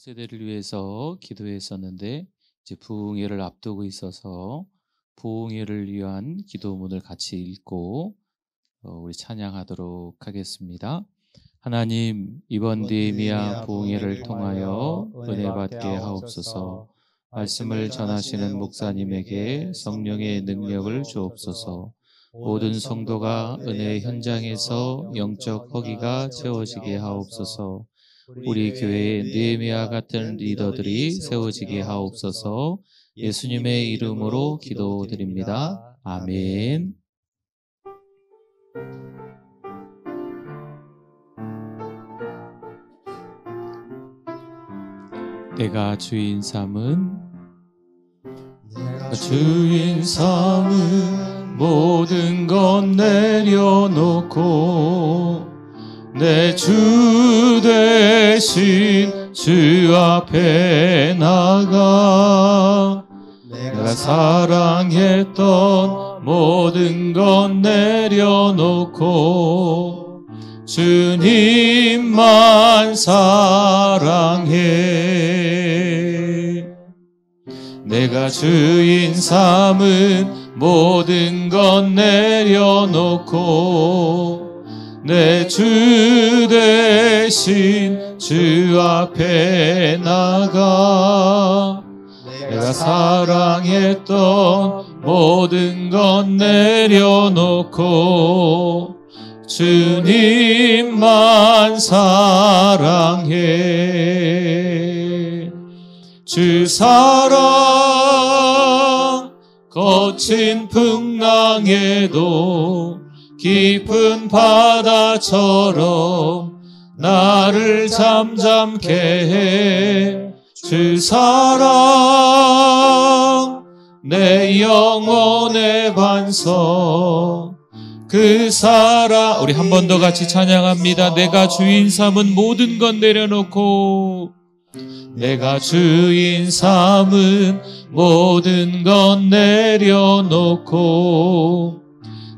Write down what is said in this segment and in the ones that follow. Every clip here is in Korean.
세대를 위해서 기도했었는데 이제 부흥회를 앞두고 있어서 부흥회를 위한 기도문을 같이 읽고 우리 찬양하도록 하겠습니다. 하나님, 이번 느헤미야 부흥회를 통하여 은혜 받게 하옵소서. 말씀을 전하시는 목사님에게 성령의 능력을 주옵소서. 모든 성도가 은혜의 현장에서 영적 허기가 채워지게 하옵소서. 우리 교회에 느헤미야 같은 리더들이 세워지게 하옵소서. 예수님의 이름으로 기도드립니다. 아멘. 내가 주인 삼은 모든 것 내려놓고 내 주 대신 주 앞에 나가 내가 사랑했던 모든 것 내려놓고 주님만 사랑해. 내가 주인 삼은 모든 것 내려놓고 내 주 대신 주 앞에 나가 내가 사랑했던 모든 것 내려놓고 주님만 사랑해. 주 사랑 거친 풍랑에도 깊은 바다처럼 나를 잠잠케 해. 주 사랑 내 영혼의 반석 그 사랑. 우리 한 번 더 같이 찬양합니다. 내가 주인 삼은 모든 것 내려놓고 내가 주인 삼은 모든 것 내려놓고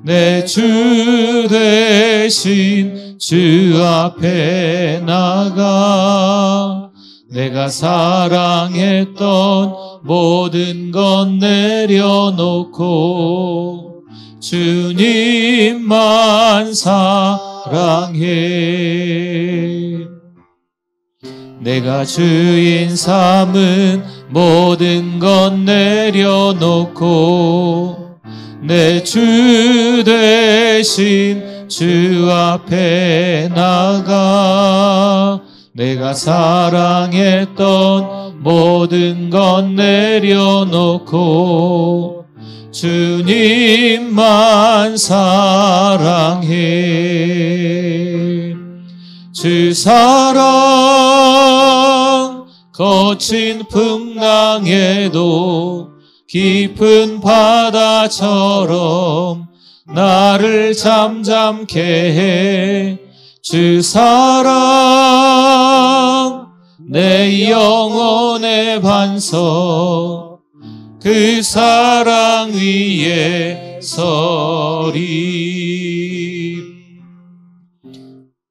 내 주 대신 주 앞에 나가 내가 사랑했던 모든 것 내려놓고 주님만 사랑해. 내가 주인 삼은 모든 것 내려놓고 내 주 대신 주 앞에 나가 내가 사랑했던 모든 것 내려놓고 주님만 사랑해. 주 사랑 거친 풍랑에도 깊은 바다처럼 나를 잠잠케 해. 주 사랑 내 영혼의 반석 그 사랑 위에 서리.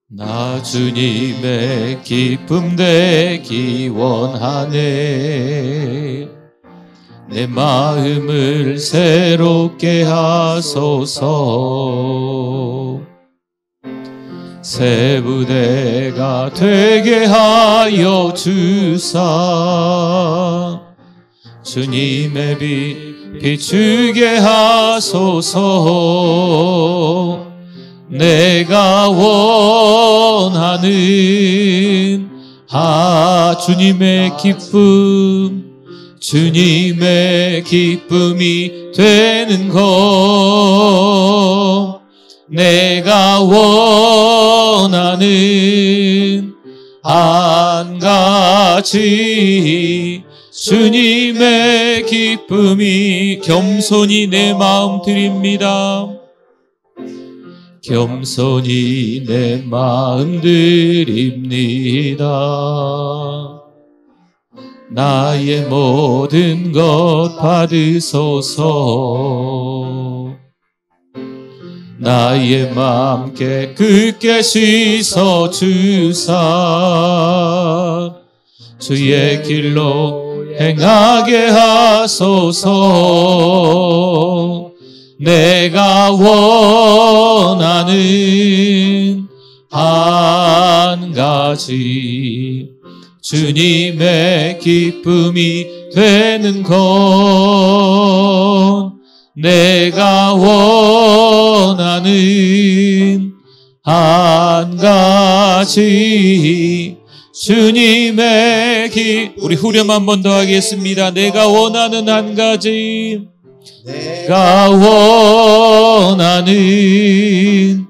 나 주님의 기쁨 되기 원하네. 내 마음을 새롭게 하소서. 새 부대가 되게 하여 주사 주님의 빛 비추게 하소서. 내가 원하는 주님의 기쁨 주님의 기쁨이 되는 것 내가 원하는 한 가지 주님의 기쁨이 겸손히 내 마음 드립니다. 겸손히 내 마음 드립니다. 나의 모든 것 받으소서. 나의 맘 깨끗게 씻어주사 주의 길로 행하게 하소서. 내가 원하는 한 가지 주님의 기쁨이 되는 것, 내가 원하는 한 가지 주님의 우리 후렴 한 번 더 하겠습니다. 내가 원하는 한 가지, 내가 원하는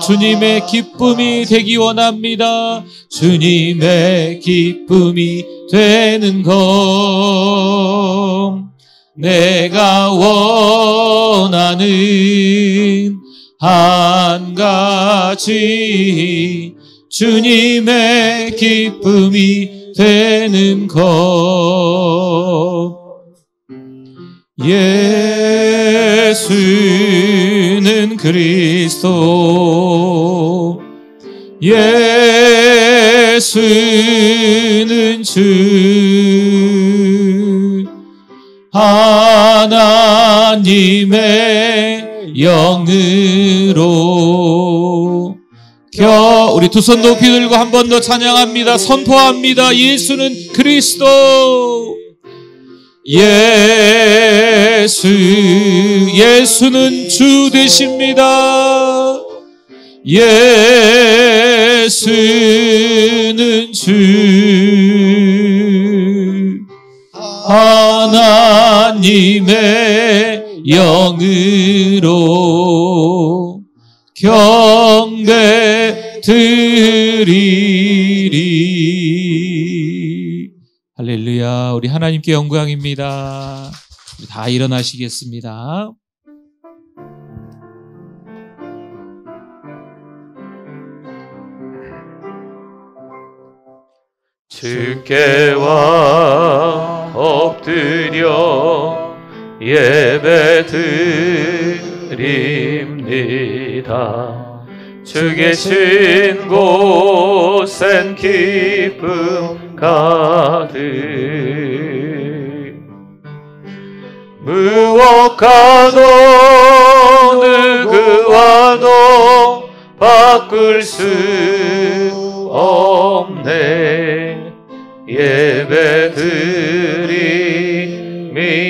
주님의 기쁨이 되기 원합니다. 주님의 기쁨이 되는 것, 내가 원하는 한 가지 주님의 기쁨이 되는 것. 예수는 그리스도, 예수는 주, 하나님의 영으로 우리 두 손 높이 들고 한 번 더 찬양합니다. 선포합니다. 예수는 그리스도, 예수는 주 되십니다. 예수는 주, 하나님의 영으로 경배 드리리. 할렐루야. 우리 하나님께 영광입니다. 우리 다 일어나시겠습니다. 주께와 엎드려 예배 드립니다. 주 계신 곳엔 기쁨 가득, 무엇과도 누구와도 바꿀 수 없네. 예배 드림이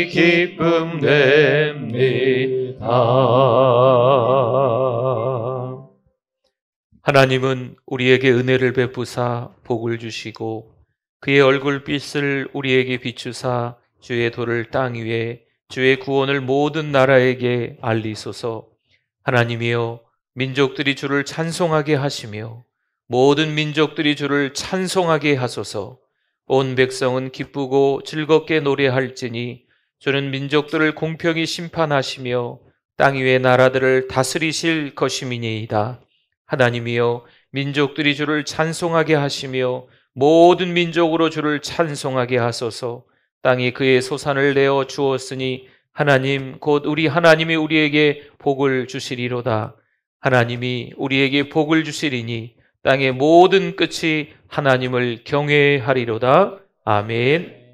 기쁨 됩니다. 하나님은 우리에게 은혜를 베푸사 복을 주시고 그의 얼굴빛을 우리에게 비추사 주의 도를 땅 위에 주의 구원을 모든 나라에게 알리소서. 하나님이여, 민족들이 주를 찬송하게 하시며 모든 민족들이 주를 찬송하게 하소서. 온 백성은 기쁘고 즐겁게 노래할지니 주는 민족들을 공평히 심판하시며 땅 위의 나라들을 다스리실 것임이니이다. 하나님이여, 민족들이 주를 찬송하게 하시며 모든 민족으로 주를 찬송하게 하소서. 땅이 그의 소산을 내어 주었으니 하나님 곧 우리 하나님이 우리에게 복을 주시리로다. 하나님이 우리에게 복을 주시리니 땅의 모든 끝이 하나님을 경외하리로다. 아멘.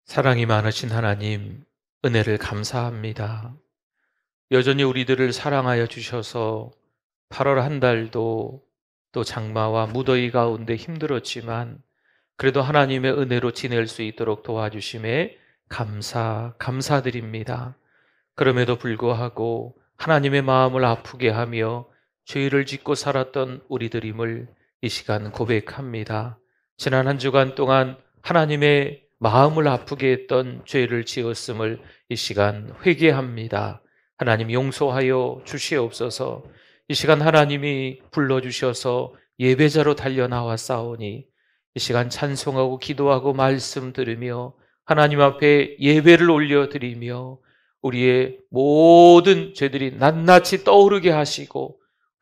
사랑이 많으신 하나님, 은혜를 감사합니다. 여전히 우리들을 사랑하여 주셔서 8월 한 달도 또 장마와 무더위 가운데 힘들었지만 그래도 하나님의 은혜로 지낼 수 있도록 도와주심에 감사드립니다. 그럼에도 불구하고 하나님의 마음을 아프게 하며 죄를 짓고 살았던 우리들임을 이 시간 고백합니다. 지난 한 주간 동안 하나님의 마음을 아프게 했던 죄를 지었음을 이 시간 회개합니다. 하나님 용서하여 주시옵소서. 이 시간 하나님이 불러주셔서 예배자로 달려나와 싸우니 이 시간 찬송하고 기도하고 말씀 들으며 하나님 앞에 예배를 올려드리며 우리의 모든 죄들이 낱낱이 떠오르게 하시고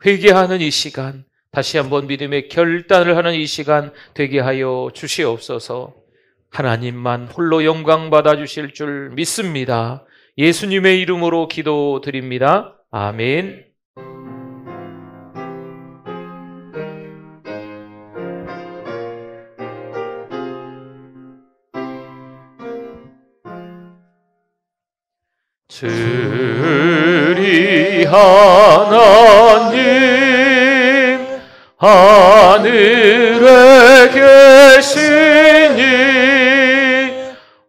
회개하는 이 시간, 다시 한번 믿음의 결단을 하는 이 시간 되게 하여 주시옵소서. 하나님만 홀로 영광 받아주실 줄 믿습니다. 예수님의 이름으로 기도드립니다. 아멘. 주리 하나님 하늘에 계시니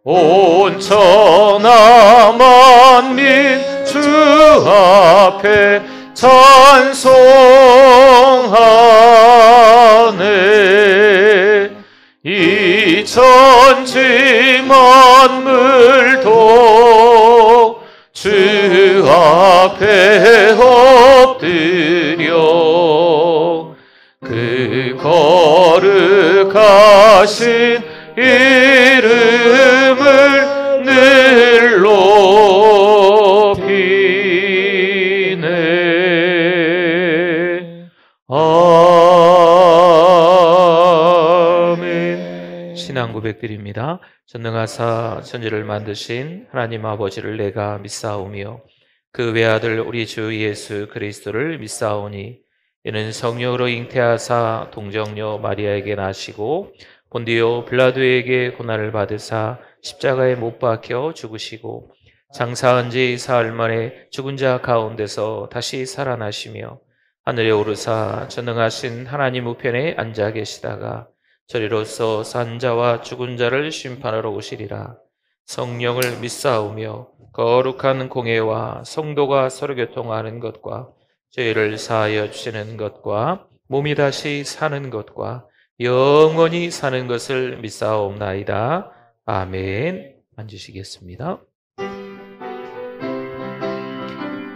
온 천하 만민 주 앞에 찬송하네. 이 천지 만물도 주 앞에 엎드려 그 거룩하신 이름을 늘 높이네. 아멘. 신앙 고백드립니다. 전능하사 천지를 만드신 하나님 아버지를 내가 믿사오며 그 외아들 우리 주 예수 그리스도를 믿사오니 이는 성령으로 잉태하사 동정녀 마리아에게 나시고 본디오 빌라도에게 고난을 받으사 십자가에 못 박혀 죽으시고 장사한 지 사흘 만에 죽은 자 가운데서 다시 살아나시며 하늘에 오르사 전능하신 하나님 우편에 앉아 계시다가 저리로서 산 자와 죽은 자를 심판하러 오시리라. 성령을 믿사오며 거룩한 공예와 성도가 서로 교통하는 것과 죄를 사하여 주시는 것과 몸이 다시 사는 것과 영원히 사는 것을 믿사옵나이다. 아멘. 앉으시겠습니다.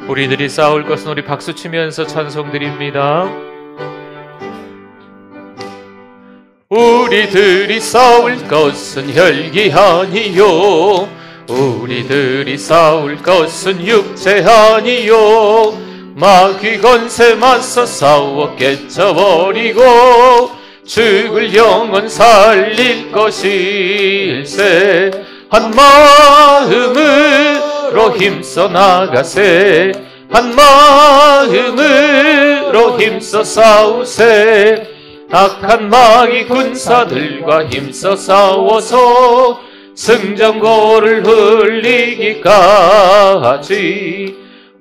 우리들이 싸울 것은 우리 박수치면서 찬송드립니다. 우리들이 싸울 것은 혈기 아니요 우리들이 싸울 것은 육체 아니요 마귀 권세 맞서 싸워 깨쳐버리고 죽을 영혼 살릴 것일세. 한 마음으로 힘써 나가세. 한 마음으로 힘써 싸우세. 악한 마귀 군사들과 힘써 싸워서 승전고를 흘리기까지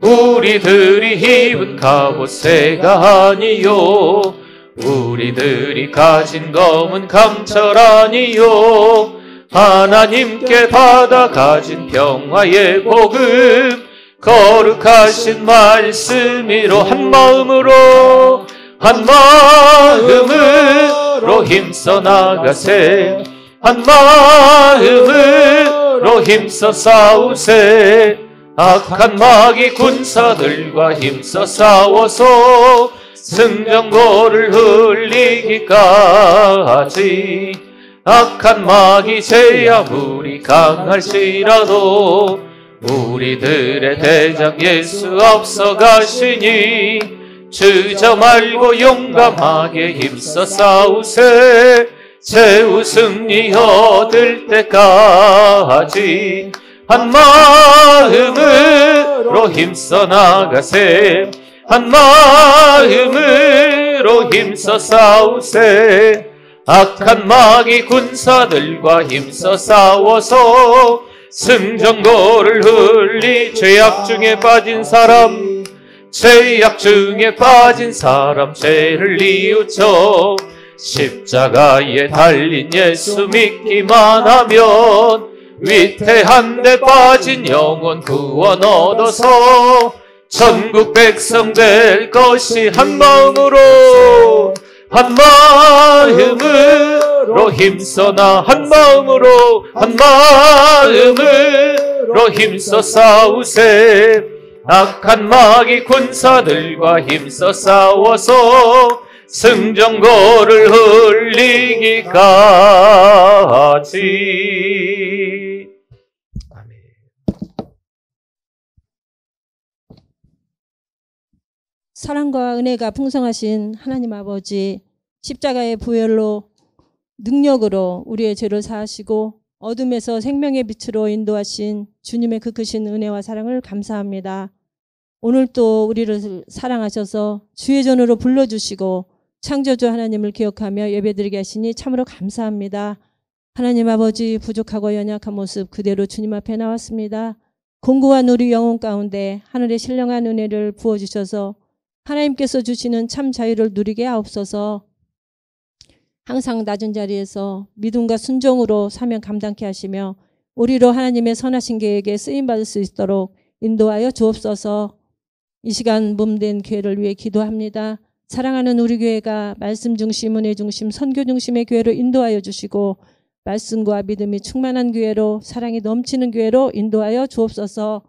우리들이 입은 갑옷새가 아니요 우리들이 가진 검은 강철 아니요 하나님께 받아 가진 평화의 복음 거룩하신 말씀으로 한 마음으로 힘써 나가세. 한 마음으로 힘써 싸우세. 악한 마귀 군사들과 힘써 싸워서 승전고를 흘리기까지 악한 마귀 제 아무리 강할지라도 우리들의 대장 예수 앞서 가시니 주저 말고 용감하게 힘써 싸우세. 최후 승리 얻을 때까지 한 마음으로 힘써 나가세. 한 마음으로 힘써 싸우세. 악한 마귀 군사들과 힘써 싸워서 승전고를 흘리 죄악 중에 빠진 사람 죄악 중에 빠진 사람 죄를 뉘우쳐 십자가에 달린 예수 믿기만 하면 위태한 데 빠진 영혼 구원 얻어서 천국 백성 될 것이 한 마음으로 마음으로 힘써 나 한 마음으로 힘써 싸우세. 악한 마귀 군사들과 힘써 싸워서 승전고를 흘리기까지. 아멘. 사랑과 은혜가 풍성하신 하나님 아버지, 십자가의 부활로 능력으로 우리의 죄를 사하시고 어둠에서 생명의 빛으로 인도하신 주님의 그 크신 은혜와 사랑을 감사합니다. 오늘 또 우리를 사랑하셔서 주의 전으로 불러주시고 창조주 하나님을 기억하며 예배드리게 하시니 참으로 감사합니다. 하나님 아버지, 부족하고 연약한 모습 그대로 주님 앞에 나왔습니다. 공고한 우리 영혼 가운데 하늘의 신령한 은혜를 부어주셔서 하나님께서 주시는 참 자유를 누리게 하옵소서. 항상 낮은 자리에서 믿음과 순종으로 사명 감당케 하시며 우리로 하나님의 선하신 계획에 쓰임받을 수 있도록 인도하여 주옵소서. 이 시간 몸된 교회를 위해 기도합니다. 사랑하는 우리 교회가 말씀 중심, 은혜 중심, 선교 중심의 교회로 인도하여 주시고 말씀과 믿음이 충만한 교회로, 사랑이 넘치는 교회로 인도하여 주옵소서.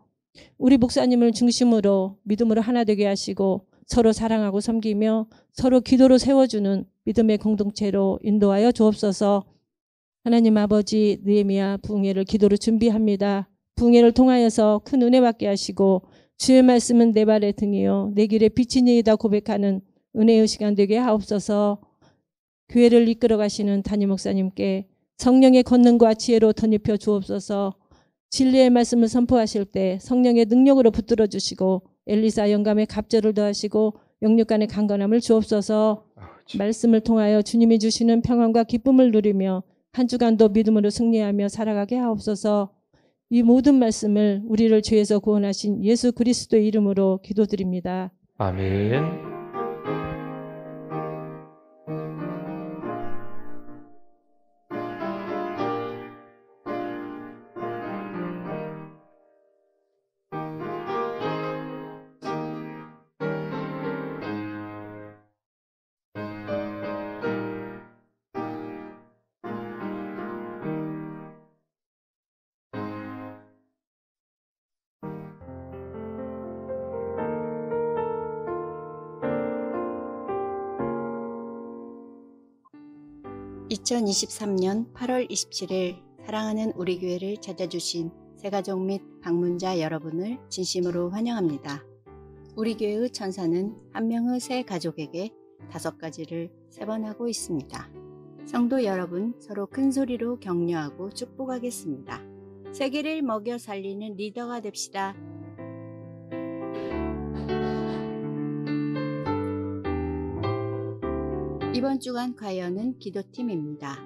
우리 목사님을 중심으로 믿음으로 하나 되게 하시고 서로 사랑하고 섬기며 서로 기도로 세워주는 믿음의 공동체로 인도하여 주옵소서. 하나님 아버지, 느헤미야 부흥회를 기도로 준비합니다. 부흥회를 통하여서 큰 은혜 받게 하시고 주의 말씀은 내 발의 등이요 내 길의 빛이니이다 고백하는 은혜의 시간 되게 하옵소서. 교회를 이끌어 가시는 담임 목사님께 성령의 권능과 지혜로 덧입혀 주옵소서. 진리의 말씀을 선포하실 때 성령의 능력으로 붙들어 주시고 엘리사 영감의 갑절을 더하시고 영육간의 강건함을 주옵소서. 말씀을 통하여 주님이 주시는 평안과 기쁨을 누리며 한 주간도 믿음으로 승리하며 살아가게 하옵소서. 이 모든 말씀을 우리를 죄에서 구원하신 예수 그리스도의 이름으로 기도드립니다. 아멘. (2023년 8월 27일) 사랑하는 우리 교회를 찾아주신 새가족 및 방문자 여러분을 진심으로 환영합니다. 우리 교회의 천사는 한 명의 새 가족에게 5가지를 세번하고 있습니다. 성도 여러분, 서로 큰 소리로 격려하고 축복하겠습니다. 세계를 먹여 살리는 리더가 됩시다. 이번 주간 과연은 기도팀입니다.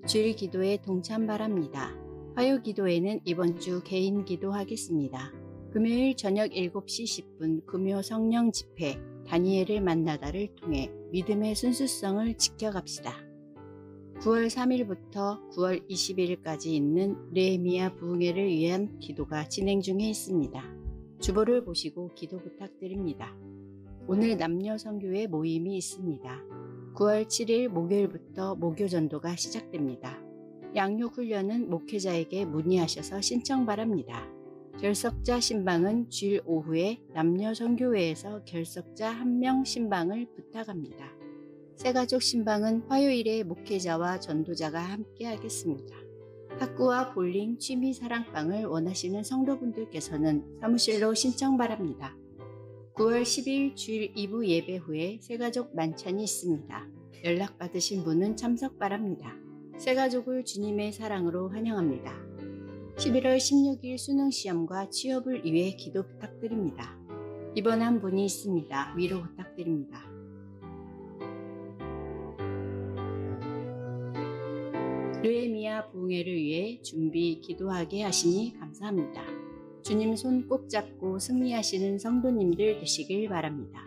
주일 기도에 동참 바랍니다. 화요 기도에는 이번 주 개인 기도하겠습니다. 금요일 저녁 7시 10분 금요 성령 집회 다니엘을 만나다를 통해 믿음의 순수성을 지켜갑시다. 9월 3일부터 9월 20일까지 있는 느헤미야 부흥회를 위한 기도가 진행 중에 있습니다. 주보를 보시고 기도 부탁드립니다. 오늘 남녀 선교회 모임이 있습니다. 9월 7일 목요일부터 목요 전도가 시작됩니다. 양육 훈련은 목회자에게 문의하셔서 신청 바랍니다. 결석자 신방은 주일 오후에 남녀 선교회에서 결석자 1명 신방을 부탁합니다. 새가족 신방은 화요일에 목회자와 전도자가 함께 하겠습니다. 탁구와 볼링, 취미 사랑방을 원하시는 성도분들께서는 사무실로 신청 바랍니다. 9월 10일 주일 2부 예배 후에 새가족 만찬이 있습니다. 연락받으신 분은 참석 바랍니다. 새가족을 주님의 사랑으로 환영합니다. 11월 16일 수능시험과 취업을 위해 기도 부탁드립니다. 입원한 분이 있습니다. 위로 부탁드립니다. 느헤미야 부흥회를 위해 준비 기도하게 하시니 감사합니다. 주님 손 꼭 잡고 승리하시는 성도님들 되시길 바랍니다.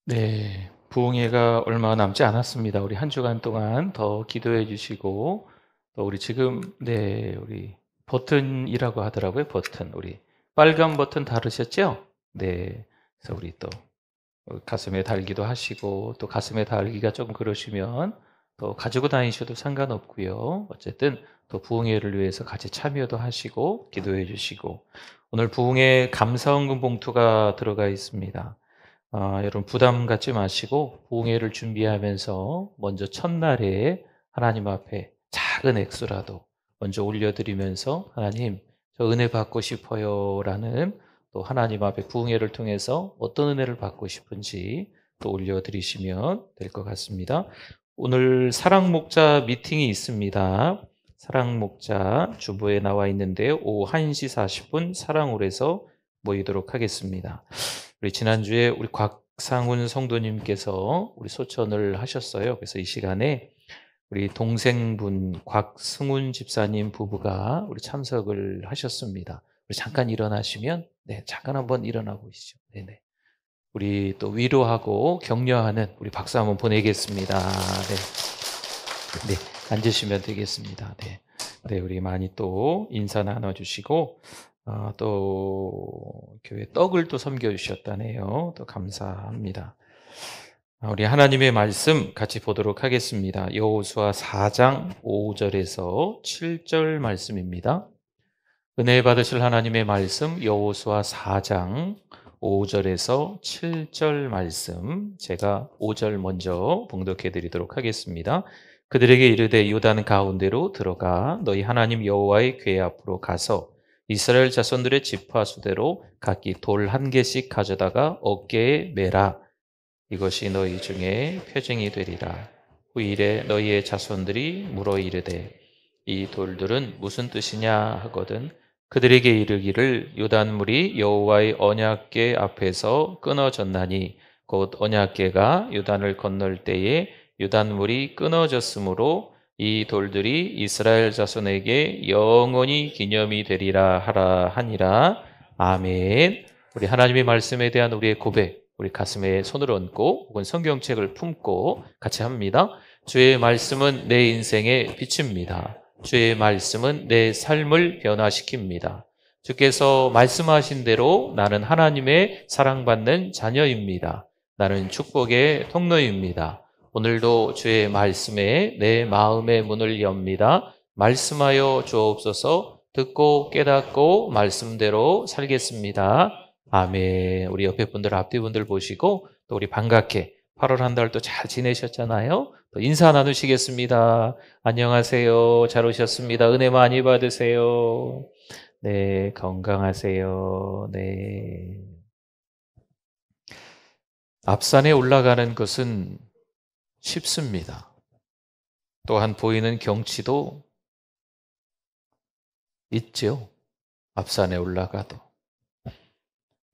네, 부흥회가 얼마 남지 않았습니다. 우리 한 주간 동안 더 기도해 주시고 또 우리 지금 우리 버튼이라고 하더라고요. 버튼 우리 빨간 버튼 다르셨죠? 네, 그래서 우리 또 가슴에 달기도 하시고, 또 가슴에 달기가 좀 그러시면 또 가지고 다니셔도 상관없고요. 어쨌든 또 부흥회를 위해서 같이 참여도 하시고 기도해 주시고, 오늘 부흥회 감사헌금 봉투가 들어가 있습니다. 여러분 부담 갖지 마시고 부흥회를 준비하면서 먼저 첫날에 하나님 앞에 작은 액수라도 먼저 올려드리면서 하나님 저 은혜 받고 싶어요 라는, 또 하나님 앞에 부흥회를 통해서 어떤 은혜를 받고 싶은지 또 올려드리시면 될 것 같습니다. 오늘 사랑목자 미팅이 있습니다. 사랑목자 주보에 나와 있는데요. 오후 1시 40분 사랑홀에서 모이도록 하겠습니다. 우리 지난주에 우리 곽상훈 성도님께서 우리 소천을 하셨어요. 그래서 이 시간에 우리 동생분 곽승훈 집사님 부부가 우리 참석을 하셨습니다. 우리 잠깐 일어나시면, 네, 잠깐 한번 일어나 보시죠. 네네. 우리 또 위로하고 격려하는 우리 박수 한번 보내겠습니다. 네. 네, 앉으시면 되겠습니다. 네. 네, 우리 많이 또 인사 나눠주시고, 또 교회 떡을 또 섬겨주셨다네요. 또 감사합니다. 우리 하나님의 말씀 같이 보도록 하겠습니다. 여호수아 4장 5절에서 7절 말씀입니다. 은혜 받으실 하나님의 말씀 여호수아 4장 5절에서 7절 말씀, 제가 5절 먼저 봉독해 드리도록 하겠습니다. 그들에게 이르되 요단 가운데로 들어가 너희 하나님 여호와의 궤 앞으로 가서 이스라엘 자손들의 지파 수대로 각기 돌 한 개씩 가져다가 어깨에 매라. 이것이 너희 중에 표징이 되리라. 후일에 너희의 자손들이 물어 이르되 이 돌들은 무슨 뜻이냐 하거든 그들에게 이르기를 요단물이 여호와의 언약궤 앞에서 끊어졌나니 곧 언약궤가 요단을 건널 때에 요단물이 끊어졌으므로 이 돌들이 이스라엘 자손에게 영원히 기념이 되리라 하라 하니라. 아멘. 우리 하나님의 말씀에 대한 우리의 고백, 우리 가슴에 손을 얹고 혹은 성경책을 품고 같이 합니다. 주의 말씀은 내 인생의 빛입니다. 주의 말씀은 내 삶을 변화시킵니다. 주께서 말씀하신 대로 나는 하나님의 사랑받는 자녀입니다. 나는 축복의 통로입니다. 오늘도 주의 말씀에 내 마음의 문을 엽니다. 말씀하여 주옵소서. 듣고 깨닫고 말씀대로 살겠습니다. 아멘. 우리 옆에 분들, 앞뒤 분들 보시고 또 우리 반갑게 8월 한 달 또 잘 지내셨잖아요. 또 인사 나누시겠습니다. 안녕하세요. 잘 오셨습니다. 은혜 많이 받으세요. 네, 건강하세요. 네. 앞산에 올라가는 것은 쉽습니다. 또한 보이는 경치도 있죠. 앞산에 올라가도.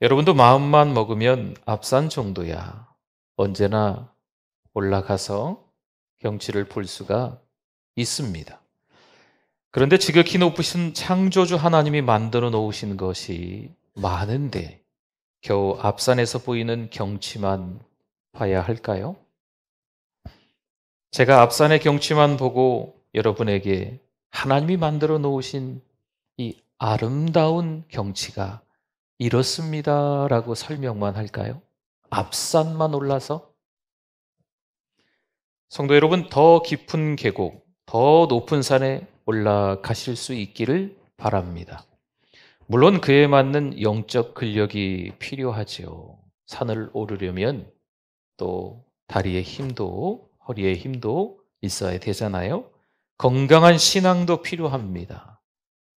여러분도 마음만 먹으면 앞산 정도야. 언제나 올라가서 경치를 볼 수가 있습니다. 그런데 지극히 높으신 창조주 하나님이 만들어 놓으신 것이 많은데 겨우 앞산에서 보이는 경치만 봐야 할까요? 제가 앞산의 경치만 보고 여러분에게 하나님이 만들어 놓으신 이 아름다운 경치가 이렇습니다 라고 설명만 할까요? 앞산만 올라서? 성도 여러분, 더 깊은 계곡, 더 높은 산에 올라가실 수 있기를 바랍니다. 물론 그에 맞는 영적 근력이 필요하지요. 산을 오르려면 또 다리의 힘도, 허리의 힘도 있어야 되잖아요. 건강한 신앙도 필요합니다.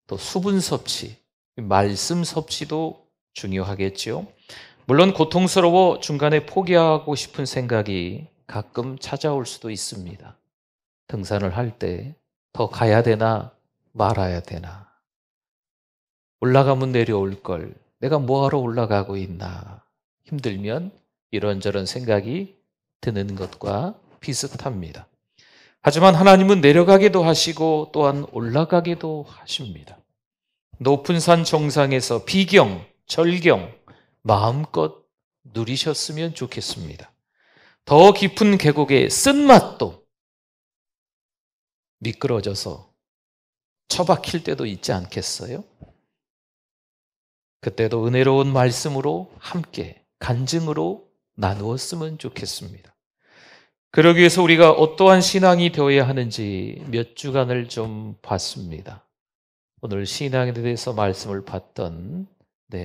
또 수분 섭취, 말씀 섭취도 중요하겠죠. 물론 고통스러워 중간에 포기하고 싶은 생각이 가끔 찾아올 수도 있습니다. 등산을 할 때 더 가야 되나 말아야 되나, 올라가면 내려올 걸, 내가 뭐하러 올라가고 있나, 힘들면 이런저런 생각이 드는 것과 비슷합니다. 하지만 하나님은 내려가기도 하시고 또한 올라가기도 하십니다. 높은 산 정상에서 비경, 절경 마음껏 누리셨으면 좋겠습니다. 더 깊은 계곡의 쓴맛도 미끄러져서 처박힐 때도 있지 않겠어요? 그때도 은혜로운 말씀으로 함께 간증으로 나누었으면 좋겠습니다. 그러기 위해서 우리가 어떠한 신앙이 되어야 하는지 몇 주간을 좀 봤습니다. 오늘 신앙에 대해서 말씀을 받던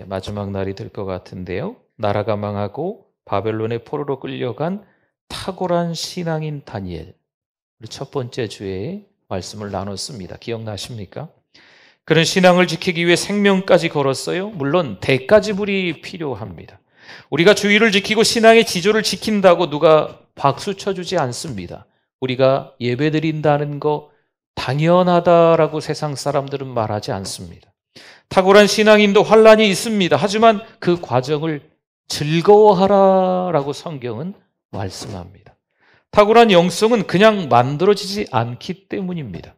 마지막 날이 될 것 같은데요. 나라가 망하고 바벨론의 포로로 끌려간 탁월한 신앙인 다니엘. 우리 첫 번째 주에 말씀을 나눴습니다. 기억나십니까? 그런 신앙을 지키기 위해 생명까지 걸었어요. 물론 대가지불이 필요합니다. 우리가 주의를 지키고 신앙의 지조를 지킨다고 누가 박수 쳐주지 않습니다. 우리가 예배드린다는 거 당연하다라고 세상 사람들은 말하지 않습니다. 탁월한 신앙인도 환란이 있습니다. 하지만 그 과정을 즐거워하라라고 성경은 말씀합니다. 탁월한 영성은 그냥 만들어지지 않기 때문입니다.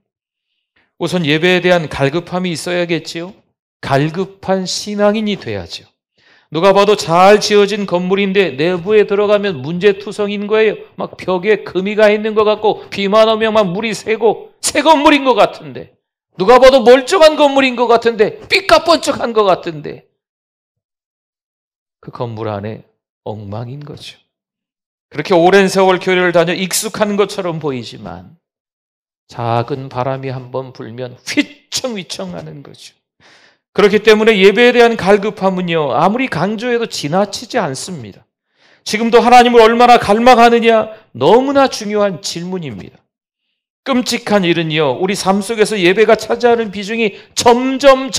우선 예배에 대한 갈급함이 있어야겠지요. 갈급한 신앙인이 돼야죠. 누가 봐도 잘 지어진 건물인데 내부에 들어가면 문제투성인 거예요. 막 벽에 금이 가 있는 것 같고 비만 오면 막 물이 새고 새 건물인 것 같은데, 누가 봐도 멀쩡한 건물인 것 같은데, 삐까뻔쩍한 것 같은데 그 건물 안에 엉망인 거죠. 그렇게 오랜 세월 교회를 다녀 익숙한 것처럼 보이지만 작은 바람이 한번 불면 휘청휘청하는 거죠. 그렇기 때문에 예배에 대한 갈급함은요, 아무리 강조해도 지나치지 않습니다. 지금도 하나님을 얼마나 갈망하느냐, 너무나 중요한 질문입니다. 끔찍한 일은요, 우리 삶 속에서 예배가 차지하는 비중이 점점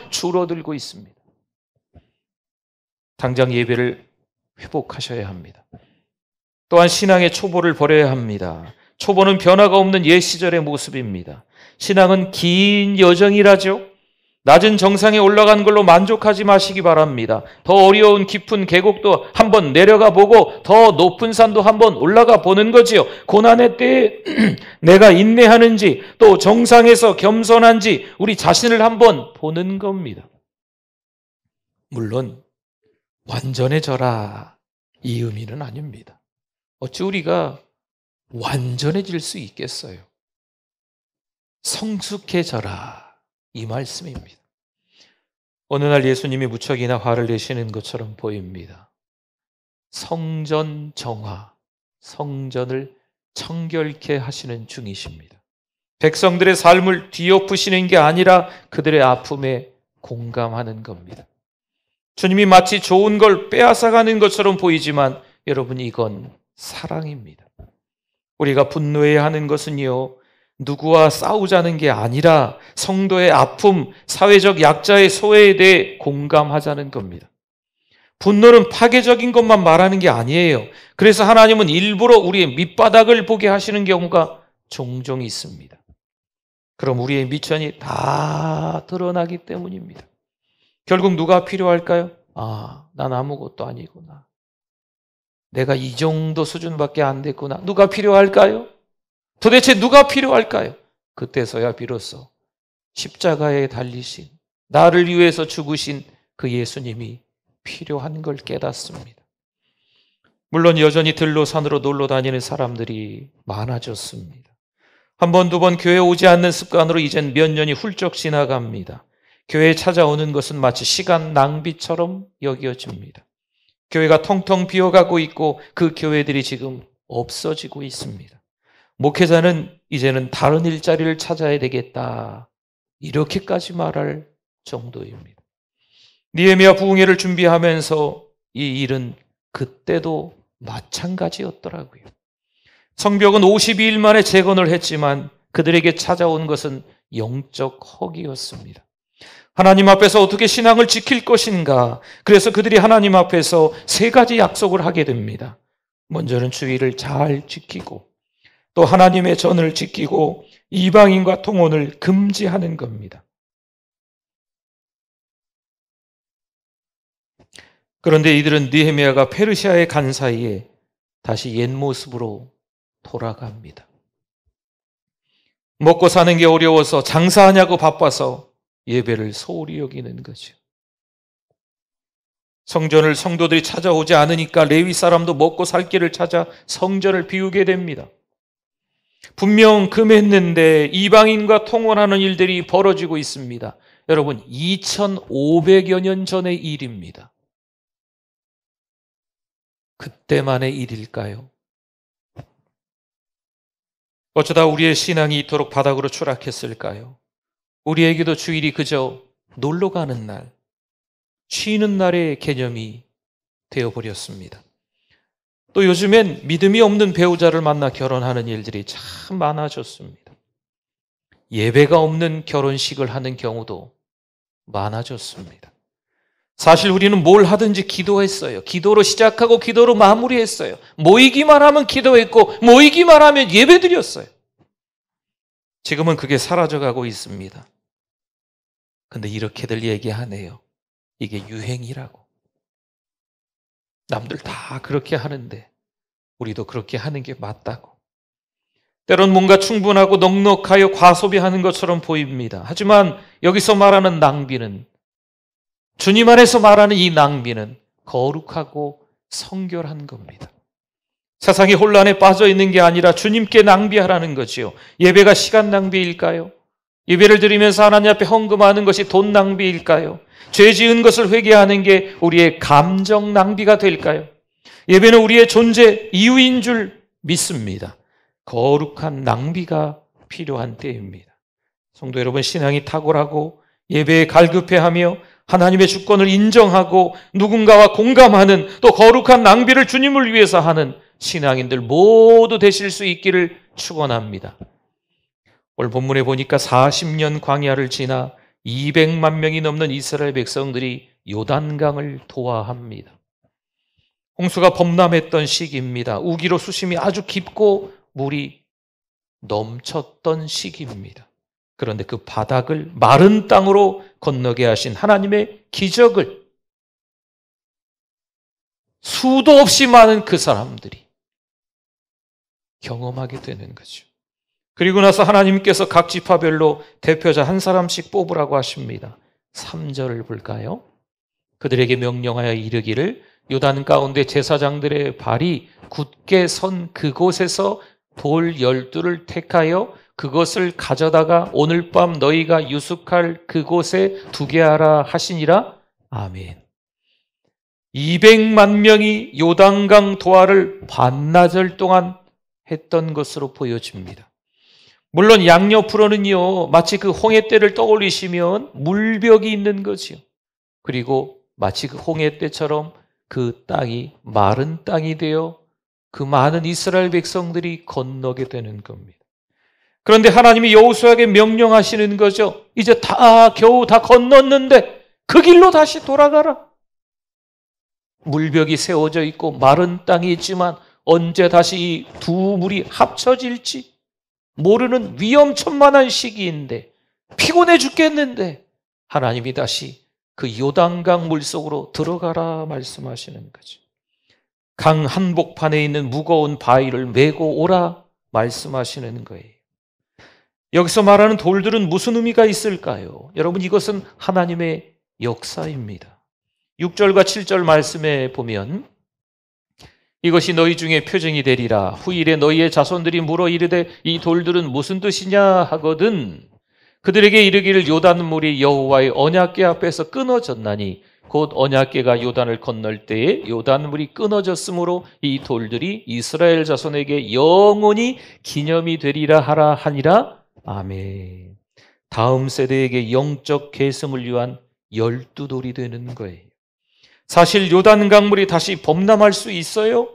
줄어들고 있습니다. 당장 예배를 회복하셔야 합니다. 또한 신앙의 초보를 버려야 합니다. 초보는 변화가 없는 옛 시절의 모습입니다. 신앙은 긴 여정이라죠. 낮은 정상에 올라간 걸로 만족하지 마시기 바랍니다. 더 어려운 깊은 계곡도 한번 내려가 보고 더 높은 산도 한번 올라가 보는 거지요. 고난의 때에 내가 인내하는지, 또 정상에서 겸손한지 우리 자신을 한번 보는 겁니다. 물론 완전해져라 이 의미는 아닙니다. 어찌 우리가 완전해질 수 있겠어요? 성숙해져라 이 말씀입니다. 어느 날 예수님이 무척이나 화를 내시는 것처럼 보입니다. 성전 정화, 성전을 청결케 하시는 중이십니다. 백성들의 삶을 뒤엎으시는 게 아니라 그들의 아픔에 공감하는 겁니다. 주님이 마치 좋은 걸 빼앗아가는 것처럼 보이지만 여러분, 이건 사랑입니다. 우리가 분노해야 하는 것은요, 누구와 싸우자는 게 아니라 성도의 아픔, 사회적 약자의 소외에 대해 공감하자는 겁니다. 분노는 파괴적인 것만 말하는 게 아니에요. 그래서 하나님은 일부러 우리의 밑바닥을 보게 하시는 경우가 종종 있습니다. 그럼 우리의 미천이 다 드러나기 때문입니다. 결국 누가 필요할까요? 난 아무것도 아니구나. 내가 이 정도 수준밖에 안 됐구나. 누가 필요할까요? 도대체 누가 필요할까요? 그때서야 비로소 십자가에 달리신, 나를 위해서 죽으신 그 예수님이 필요한 걸 깨닫습니다. 물론 여전히 들로 산으로 놀러 다니는 사람들이 많아졌습니다. 한 번, 두 번 교회 오지 않는 습관으로 이젠 몇 년이 훌쩍 지나갑니다. 교회에 찾아오는 것은 마치 시간 낭비처럼 여겨집니다. 교회가 텅텅 비어가고 있고 그 교회들이 지금 없어지고 있습니다. 목회자는 이제는 다른 일자리를 찾아야 되겠다, 이렇게까지 말할 정도입니다. 느헤미야 부흥회를 준비하면서 이 일은 그때도 마찬가지였더라고요. 성벽은 52일 만에 재건을 했지만 그들에게 찾아온 것은 영적 허기였습니다. 하나님 앞에서 어떻게 신앙을 지킬 것인가. 그래서 그들이 하나님 앞에서 세 가지 약속을 하게 됩니다. 먼저는 주의를 잘 지키고, 또 하나님의 전을 지키고, 이방인과 통혼을 금지하는 겁니다. 그런데 이들은 느헤미야가 페르시아에 간 사이에 다시 옛 모습으로 돌아갑니다. 먹고 사는 게 어려워서, 장사하냐고 바빠서 예배를 소홀히 여기는 거죠. 성전을 성도들이 찾아오지 않으니까 레위 사람도 먹고 살 길을 찾아 성전을 비우게 됩니다. 분명 금했는데 이방인과 통혼하는 일들이 벌어지고 있습니다. 여러분, 2500여 년 전의 일입니다. 그때만의 일일까요? 어쩌다 우리의 신앙이 이토록 바닥으로 추락했을까요? 우리에게도 주일이 그저 놀러 가는 날, 쉬는 날의 개념이 되어버렸습니다. 또 요즘엔 믿음이 없는 배우자를 만나 결혼하는 일들이 참 많아졌습니다. 예배가 없는 결혼식을 하는 경우도 많아졌습니다. 사실 우리는 뭘 하든지 기도했어요. 기도로 시작하고 기도로 마무리했어요. 모이기만 하면 기도했고 모이기만 하면 예배드렸어요. 지금은 그게 사라져가고 있습니다. 근데 이렇게들 얘기하네요. 이게 유행이라고. 남들 다 그렇게 하는데 우리도 그렇게 하는 게 맞다고. 때론 뭔가 충분하고 넉넉하여 과소비하는 것처럼 보입니다. 하지만 여기서 말하는 낭비는, 주님 안에서 말하는 이 낭비는 거룩하고 성결한 겁니다. 세상의 혼란에 빠져 있는 게 아니라 주님께 낭비하라는 거지요. 예배가 시간 낭비일까요? 예배를 드리면서 하나님 앞에 헌금하는 것이 돈 낭비일까요? 죄 지은 것을 회개하는 게 우리의 감정 낭비가 될까요? 예배는 우리의 존재 이유인 줄 믿습니다. 거룩한 낭비가 필요한 때입니다. 성도 여러분, 신앙이 탁월하고 예배에 갈급해하며 하나님의 주권을 인정하고 누군가와 공감하는, 또 거룩한 낭비를 주님을 위해서 하는 신앙인들 모두 되실 수 있기를 축원합니다. 오늘 본문에 보니까 40년 광야를 지나 200만 명이 넘는 이스라엘 백성들이 요단강을 도하합니다. 홍수가 범람했던 시기입니다. 우기로 수심이 아주 깊고 물이 넘쳤던 시기입니다. 그런데 그 바닥을 마른 땅으로 건너게 하신 하나님의 기적을 수도 없이 많은 그 사람들이 경험하게 되는 거죠. 그리고 나서 하나님께서 각 지파별로 대표자 한 사람씩 뽑으라고 하십니다. 3절을 볼까요? 그들에게 명령하여 이르기를 요단 가운데 제사장들의 발이 굳게 선 그곳에서 돌 12를 택하여 그것을 가져다가 오늘 밤 너희가 유숙할 그곳에 두게 하라 하시니라. 아멘. 200만 명이 요단강 도하를 반나절 동안 했던 것으로 보여집니다. 물론 양옆으로는요, 마치 그 홍해 때를 떠올리시면 물벽이 있는 거지요. 그리고 마치 그 홍해 때처럼 그 땅이 마른 땅이 되어 그 많은 이스라엘 백성들이 건너게 되는 겁니다. 그런데 하나님이 여호수아에게 명령하시는 거죠. 이제 겨우 다 건넜는데 그 길로 다시 돌아가라. 물벽이 세워져 있고 마른 땅이 있지만 언제 다시 이 두 물이 합쳐질지 모르는 위험천만한 시기인데, 피곤해 죽겠는데 하나님이 다시 그 요단강 물속으로 들어가라 말씀하시는 거죠. 강 한복판에 있는 무거운 바위를 메고 오라 말씀하시는 거예요. 여기서 말하는 돌들은 무슨 의미가 있을까요? 여러분, 이것은 하나님의 역사입니다. 6절과 7절 말씀에 보면 이것이 너희 중에 표징이 되리라. 후일에 너희의 자손들이 물어 이르되 이 돌들은 무슨 뜻이냐 하거든 그들에게 이르기를 요단물이 여호와의 언약궤 앞에서 끊어졌나니 곧 언약궤가 요단을 건널 때에 요단물이 끊어졌으므로 이 돌들이 이스라엘 자손에게 영원히 기념이 되리라 하라 하니라. 아멘. 다음 세대에게 영적 계승을 위한 12돌이 되는 거예요. 사실 요단 강물이 다시 범람할 수 있어요?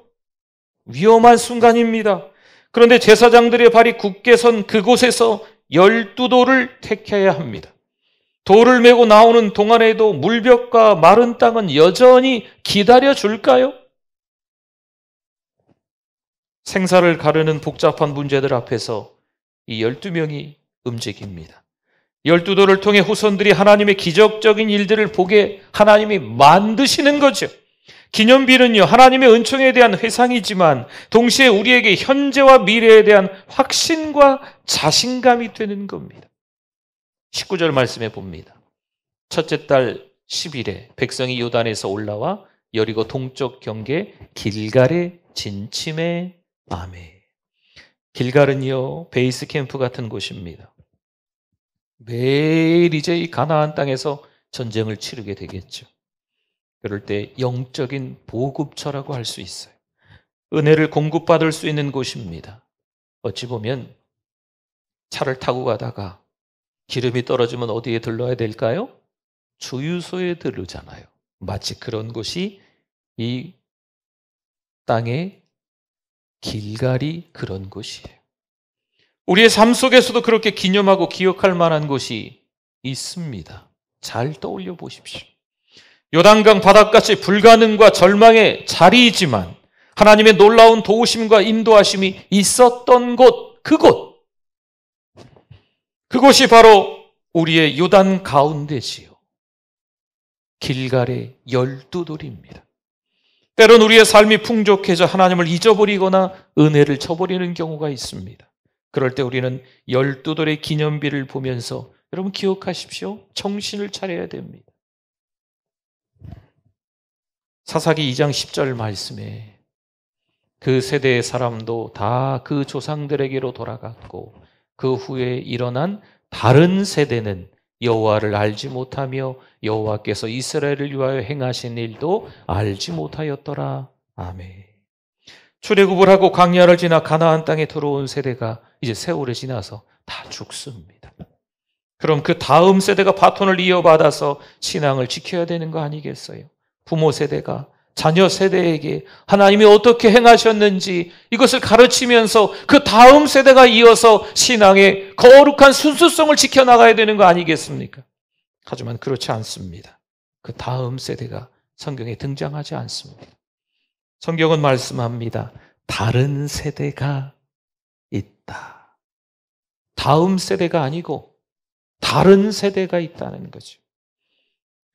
위험한 순간입니다. 그런데 제사장들의 발이 굳게 선 그곳에서 12돌을 택해야 합니다. 돌을 메고 나오는 동안에도 물벽과 마른 땅은 여전히 기다려줄까요? 생사를 가르는 복잡한 문제들 앞에서 이 12명이 움직입니다. 12돌을 통해 후손들이 하나님의 기적적인 일들을 보게 하나님이 만드시는 거죠. 기념비는요, 하나님의 은총에 대한 회상이지만 동시에 우리에게 현재와 미래에 대한 확신과 자신감이 되는 겁니다. 19절 말씀해 봅니다. 첫째 달 10일에 백성이 요단에서 올라와 여리고 동쪽 경계 길갈에 진침해. 아멘. 길갈은요, 베이스 캠프 같은 곳입니다. 매일 이제 이 가나안 땅에서 전쟁을 치르게 되겠죠. 그럴 때 영적인 보급처라고 할 수 있어요. 은혜를 공급받을 수 있는 곳입니다. 어찌 보면 차를 타고 가다가 기름이 떨어지면 어디에 들러야 될까요? 주유소에 들르잖아요. 마치 그런 곳이 이 땅의 길갈이 그런 곳이에요. 우리의 삶 속에서도 그렇게 기념하고 기억할 만한 곳이 있습니다. 잘 떠올려 보십시오. 요단강 바닥같이 불가능과 절망의 자리이지만 하나님의 놀라운 도우심과 인도하심이 있었던 곳, 그곳이 바로 우리의 요단 가운데지요. 길갈의 12돌입니다. 때론 우리의 삶이 풍족해져 하나님을 잊어버리거나 은혜를 저버리는 경우가 있습니다. 그럴 때 우리는 12돌의 기념비를 보면서 여러분 기억하십시오. 정신을 차려야 됩니다. 사사기 2장 10절 말씀에 그 세대의 사람도 다 그 조상들에게로 돌아갔고 그 후에 일어난 다른 세대는 여호와를 알지 못하며 여호와께서 이스라엘을 위하여 행하신 일도 알지 못하였더라. 아멘. 출애굽을 하고 광야를 지나 가나안 땅에 들어온 세대가 이제 세월이 지나서 다 죽습니다. 그럼 그 다음 세대가 바톤을 이어받아서 신앙을 지켜야 되는 거 아니겠어요? 부모 세대가 자녀 세대에게 하나님이 어떻게 행하셨는지 이것을 가르치면서 그 다음 세대가 이어서 신앙의 거룩한 순수성을 지켜나가야 되는 거 아니겠습니까? 하지만 그렇지 않습니다. 그 다음 세대가 성경에 등장하지 않습니다. 성경은 말씀합니다. 다른 세대가 있다. 다음 세대가 아니고 다른 세대가 있다는 거죠.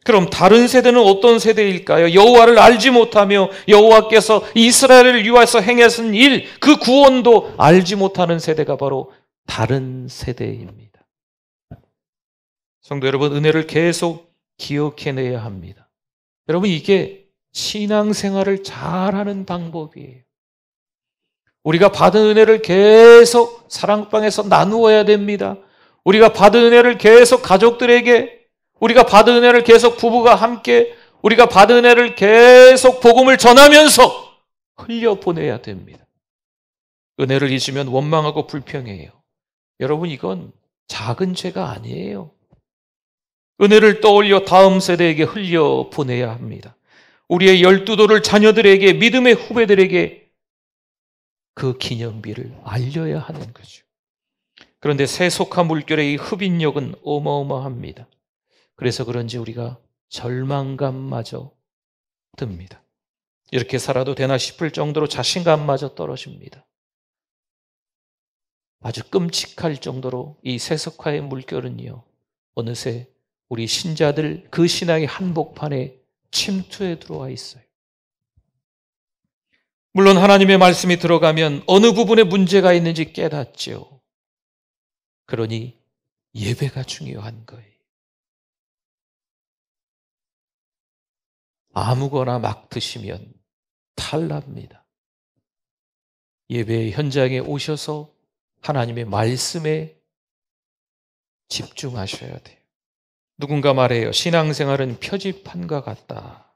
그럼 다른 세대는 어떤 세대일까요? 여호와를 알지 못하며 여호와께서 이스라엘을 위하여서 행하신 일, 그 구원도 알지 못하는 세대가 바로 다른 세대입니다. 성도 여러분, 은혜를 계속 기억해내야 합니다. 여러분, 이게 신앙생활을 잘하는 방법이에요. 우리가 받은 은혜를 계속 사랑방에서 나누어야 됩니다. 우리가 받은 은혜를 계속 가족들에게, 우리가 받은 은혜를 계속 부부가 함께, 우리가 받은 은혜를 계속 복음을 전하면서 흘려보내야 됩니다. 은혜를 잊으면 원망하고 불평해요. 여러분, 이건 작은 죄가 아니에요. 은혜를 떠올려 다음 세대에게 흘려보내야 합니다. 우리의 12돌을 자녀들에게, 믿음의 후배들에게 그 기념비를 알려야 하는 거죠. 그런데 세속화 물결의 이 흡인력은 어마어마합니다. 그래서 그런지 우리가 절망감마저 듭니다. 이렇게 살아도 되나 싶을 정도로 자신감마저 떨어집니다. 아주 끔찍할 정도로 이 세속화의 물결은요, 어느새 우리 신자들 그 신앙의 한복판에 침투해 들어와 있어요. 물론 하나님의 말씀이 들어가면 어느 부분에 문제가 있는지 깨닫죠. 그러니 예배가 중요한 거예요. 아무거나 막 드시면 탈납니다. 예배의 현장에 오셔서 하나님의 말씀에 집중하셔야 돼요. 누군가 말해요. 신앙생활은 표지판과 같다.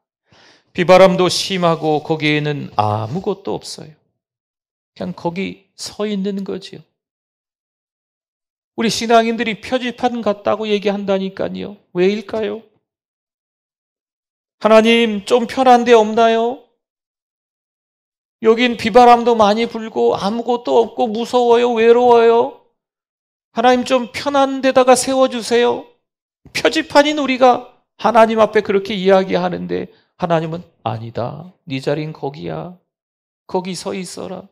비바람도 심하고 거기에는 아무것도 없어요. 그냥 거기 서 있는 거지요. 우리 신앙인들이 표지판 같다고 얘기한다니까요. 왜일까요? 하나님, 좀 편한 데 없나요? 여긴 비바람도 많이 불고 아무것도 없고 무서워요, 외로워요. 하나님, 좀 편한 데다가 세워주세요. 표지판인 우리가 하나님 앞에 그렇게 이야기하는데 하나님은 아니다. 네 자리는 거기야. 거기 서 있어라.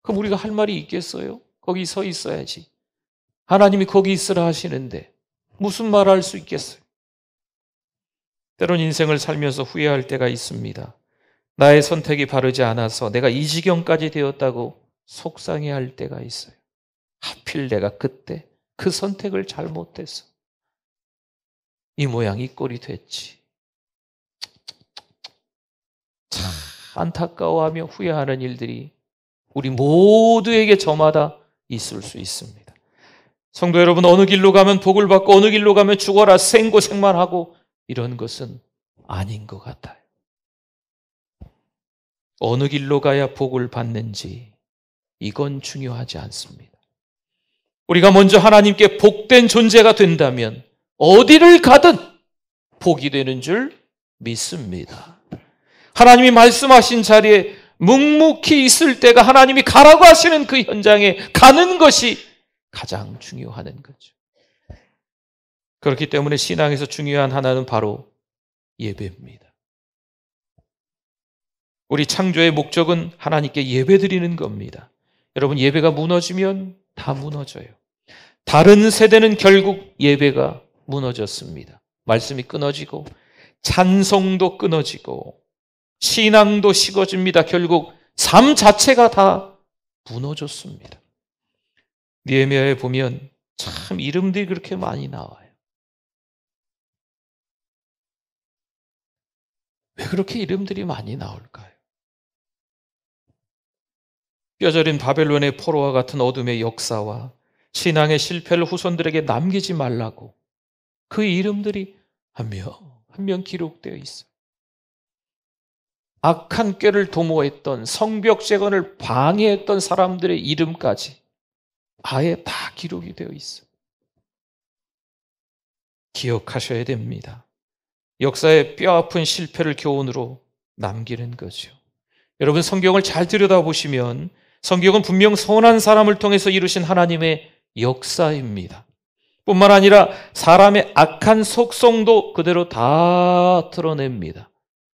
그럼 우리가 할 말이 있겠어요? 거기 서 있어야지. 하나님이 거기 있으라 하시는데 무슨 말 할 수 있겠어요? 때론 인생을 살면서 후회할 때가 있습니다. 나의 선택이 바르지 않아서 내가 이 지경까지 되었다고 속상해할 때가 있어요. 하필 내가 그때 그 선택을 잘못해서 이 모양 이 꼴이 됐지. 참 안타까워하며 후회하는 일들이 우리 모두에게 저마다 있을 수 있습니다. 성도 여러분, 어느 길로 가면 복을 받고 어느 길로 가면 죽어라 생고생만 하고 이런 것은 아닌 것 같아요. 어느 길로 가야 복을 받는지 이건 중요하지 않습니다. 우리가 먼저 하나님께 복된 존재가 된다면 어디를 가든 복이 되는 줄 믿습니다. 하나님이 말씀하신 자리에 묵묵히 있을 때가 하나님이 가라고 하시는 그 현장에 가는 것이 가장 중요한 거죠. 그렇기 때문에 신앙에서 중요한 하나는 바로 예배입니다. 우리 창조의 목적은 하나님께 예배드리는 겁니다. 여러분, 예배가 무너지면 다 무너져요. 다른 세대는 결국 예배가 무너졌습니다. 말씀이 끊어지고 찬송도 끊어지고 신앙도 식어집니다. 결국 삶 자체가 다 무너졌습니다. 느헤미야에 보면 참 이름들이 그렇게 많이 나와요. 왜 그렇게 이름들이 많이 나올까요? 뼈저린 바벨론의 포로와 같은 어둠의 역사와 신앙의 실패를 후손들에게 남기지 말라고 그 이름들이 한 명 기록되어 있어요. 악한 꾀를 도모했던 성벽 재건을 방해했던 사람들의 이름까지 아예 다 기록이 되어 있어요. 기억하셔야 됩니다. 역사의 뼈아픈 실패를 교훈으로 남기는 거죠. 여러분, 성경을 잘 들여다보시면 성경은 분명 선한 사람을 통해서 이루신 하나님의 역사입니다. 뿐만 아니라 사람의 악한 속성도 그대로 다 드러냅니다.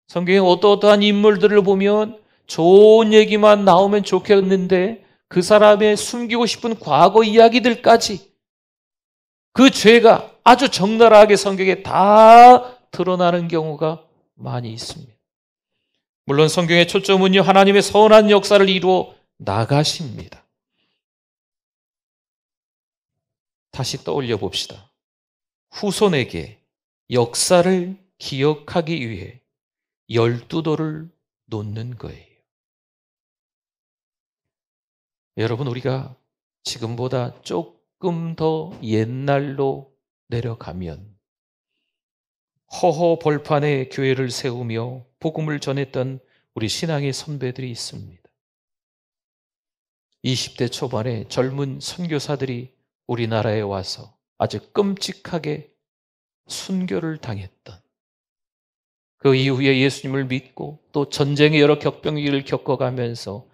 성경의 어떠한 인물들을 보면 좋은 얘기만 나오면 좋겠는데 그 사람의 숨기고 싶은 과거 이야기들까지 그 죄가 아주 적나라하게 성경에 다 드러나는 경우가 많이 있습니다. 물론 성경의 초점은요, 하나님의 선한 역사를 이루어 나가십니다. 다시 떠올려 봅시다. 후손에게 역사를 기억하기 위해 12돌을 놓는 거예요. 여러분, 우리가 지금보다 조금 더 옛날로 내려가면 허허 벌판에 교회를 세우며 복음을 전했던 우리 신앙의 선배들이 있습니다. 20대 초반에 젊은 선교사들이 우리나라에 와서 아주 끔찍하게 순교를 당했던, 그 이후에 예수님을 믿고 또 전쟁의 여러 격병기를 겪어가면서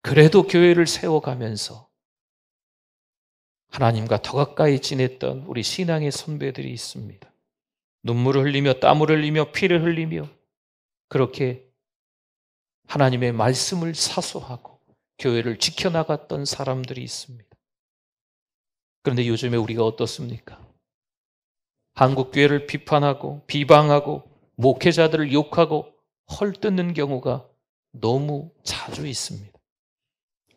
그래도 교회를 세워가면서 하나님과 더 가까이 지냈던 우리 신앙의 선배들이 있습니다. 눈물을 흘리며 땀을 흘리며 피를 흘리며 그렇게 하나님의 말씀을 사수하고 교회를 지켜나갔던 사람들이 있습니다. 그런데 요즘에 우리가 어떻습니까? 한국 교회를 비판하고 비방하고 목회자들을 욕하고 헐뜯는 경우가 너무 자주 있습니다.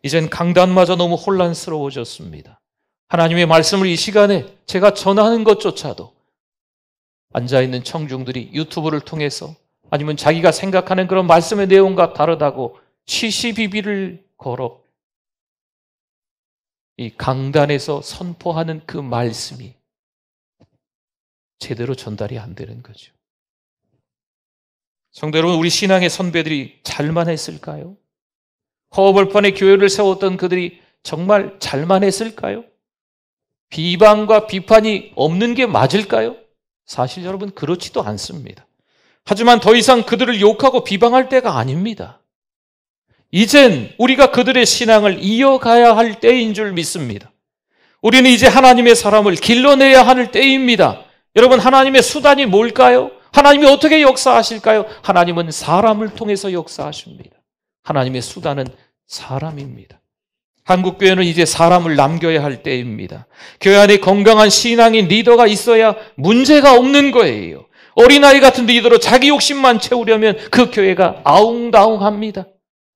이젠 강단마저 너무 혼란스러워졌습니다. 하나님의 말씀을 이 시간에 제가 전하는 것조차도 앉아있는 청중들이 유튜브를 통해서 아니면 자기가 생각하는 그런 말씀의 내용과 다르다고 시시비비를 걸어 이 강단에서 선포하는 그 말씀이 제대로 전달이 안 되는 거죠. 성도 여러분, 우리 신앙의 선배들이 잘만 했을까요? 허벌판에 교회를 세웠던 그들이 정말 잘만 했을까요? 비방과 비판이 없는 게 맞을까요? 사실 여러분, 그렇지도 않습니다. 하지만 더 이상 그들을 욕하고 비방할 때가 아닙니다. 이젠 우리가 그들의 신앙을 이어가야 할 때인 줄 믿습니다. 우리는 이제 하나님의 사람을 길러내야 할 때입니다. 여러분, 하나님의 수단이 뭘까요? 하나님이 어떻게 역사하실까요? 하나님은 사람을 통해서 역사하십니다. 하나님의 수단은 사람입니다. 한국교회는 이제 사람을 남겨야 할 때입니다. 교회 안에 건강한 신앙인 리더가 있어야 문제가 없는 거예요. 어린아이 같은 리더로 자기 욕심만 채우려면 그 교회가 아웅다웅합니다.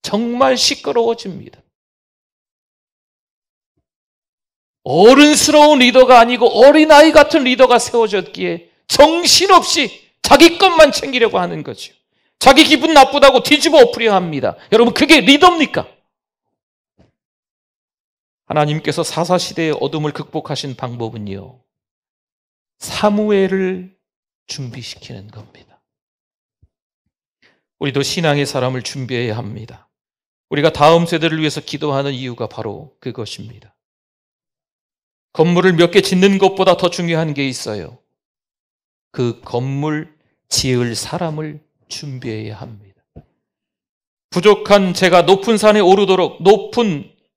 정말 시끄러워집니다. 어른스러운 리더가 아니고 어린아이 같은 리더가 세워졌기에 정신없이 자기 것만 챙기려고 하는 거죠. 자기 기분 나쁘다고 뒤집어 엎으려 합니다. 여러분, 그게 리더입니까? 하나님께서 사사시대의 어둠을 극복하신 방법은요, 사무엘을 준비시키는 겁니다. 우리도 신앙의 사람을 준비해야 합니다. 우리가 다음 세대를 위해서 기도하는 이유가 바로 그것입니다. 건물을 몇 개 짓는 것보다 더 중요한 게 있어요. 그 건물 지을 사람을 준비해야 합니다. 부족한 제가 높은 산에 오르도록,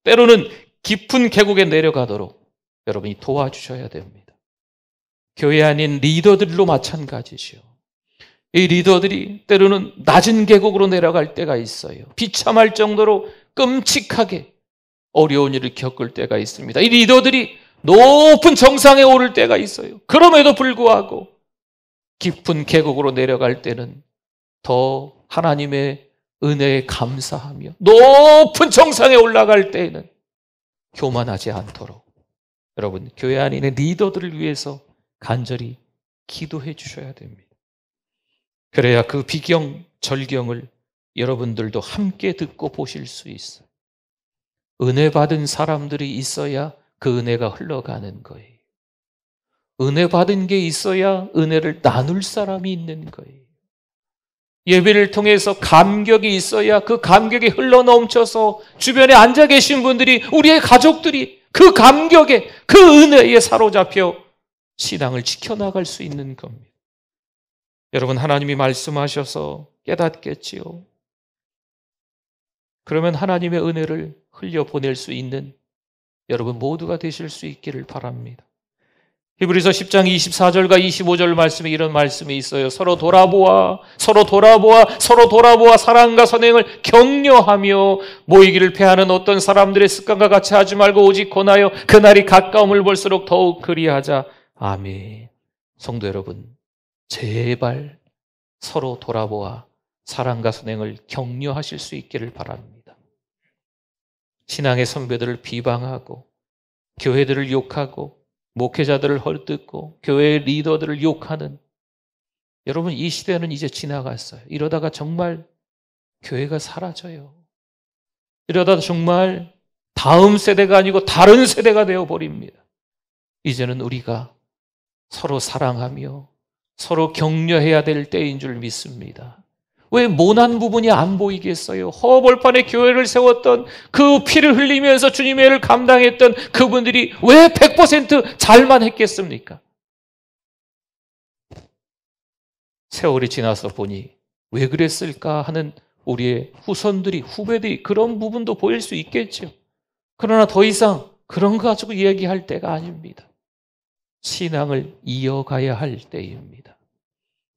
때로는 깊은 계곡에 내려가도록 여러분이 도와주셔야 됩니다. 교회 아닌 리더들도 마찬가지죠. 이 리더들이 때로는 낮은 계곡으로 내려갈 때가 있어요. 비참할 정도로 끔찍하게 어려운 일을 겪을 때가 있습니다. 이 리더들이 높은 정상에 오를 때가 있어요. 그럼에도 불구하고 깊은 계곡으로 내려갈 때는 더 하나님의 은혜에 감사하며 높은 정상에 올라갈 때에는 교만하지 않도록 여러분 교회 안에 있는 리더들을 위해서 간절히 기도해 주셔야 됩니다. 그래야 그 비경, 절경을 여러분들도 함께 듣고 보실 수 있어요. 은혜 받은 사람들이 있어야 그 은혜가 흘러가는 거예요. 은혜 받은 게 있어야 은혜를 나눌 사람이 있는 거예요. 예배를 통해서 감격이 있어야 그 감격이 흘러넘쳐서 주변에 앉아 계신 분들이, 우리의 가족들이 그 감격에, 그 은혜에 사로잡혀 신앙을 지켜나갈 수 있는 겁니다. 여러분, 하나님이 말씀하셔서 깨닫겠지요. 그러면 하나님의 은혜를 흘려보낼 수 있는 여러분 모두가 되실 수 있기를 바랍니다. 히브리서 10장 24절과 25절 말씀에 이런 말씀이 있어요. 서로 돌아보아 사랑과 선행을 격려하며 모이기를 패하는 어떤 사람들의 습관과 같이 하지 말고 오직 권하여 그날이 가까움을 볼수록 더욱 그리하자. 아멘. 성도 여러분, 제발 서로 돌아보아 사랑과 선행을 격려하실 수 있기를 바랍니다. 신앙의 선배들을 비방하고 교회들을 욕하고 목회자들을 헐뜯고 교회의 리더들을 욕하는, 여러분 이 시대는 이제 지나갔어요. 이러다가 정말 교회가 사라져요. 이러다가 정말 다음 세대가 아니고 다른 세대가 되어버립니다. 이제는 우리가 서로 사랑하며 서로 격려해야 될 때인 줄 믿습니다. 왜 모난 부분이 안 보이겠어요? 허벌판에 교회를 세웠던, 그 피를 흘리면서 주님의 일을 감당했던 그분들이 왜 100% 잘만 했겠습니까? 세월이 지나서 보니 왜 그랬을까 하는 우리의 후배들이 그런 부분도 보일 수 있겠죠. 그러나 더 이상 그런 거 가지고 이야기할 때가 아닙니다. 신앙을 이어가야 할 때입니다.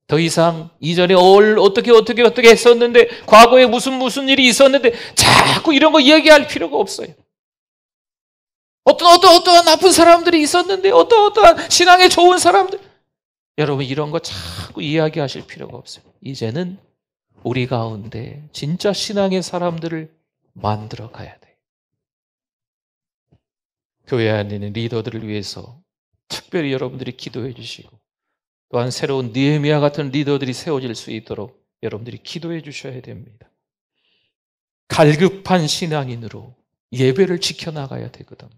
더 이상 이전에 어떻게 했었는데, 과거에 무슨 일이 있었는데 자꾸 이런 거 이야기할 필요가 없어요. 어떠한 나쁜 사람들이 있었는데, 어떠한 신앙에 좋은 사람들, 여러분 이런 거 자꾸 이야기하실 필요가 없어요. 이제는 우리 가운데 진짜 신앙의 사람들을 만들어 가야 돼요. 교회 안에 있는 리더들을 위해서 특별히 여러분들이 기도해 주시고, 또한 새로운 느헤미야 같은 리더들이 세워질 수 있도록 여러분들이 기도해 주셔야 됩니다. 갈급한 신앙인으로 예배를 지켜나가야 되거든요.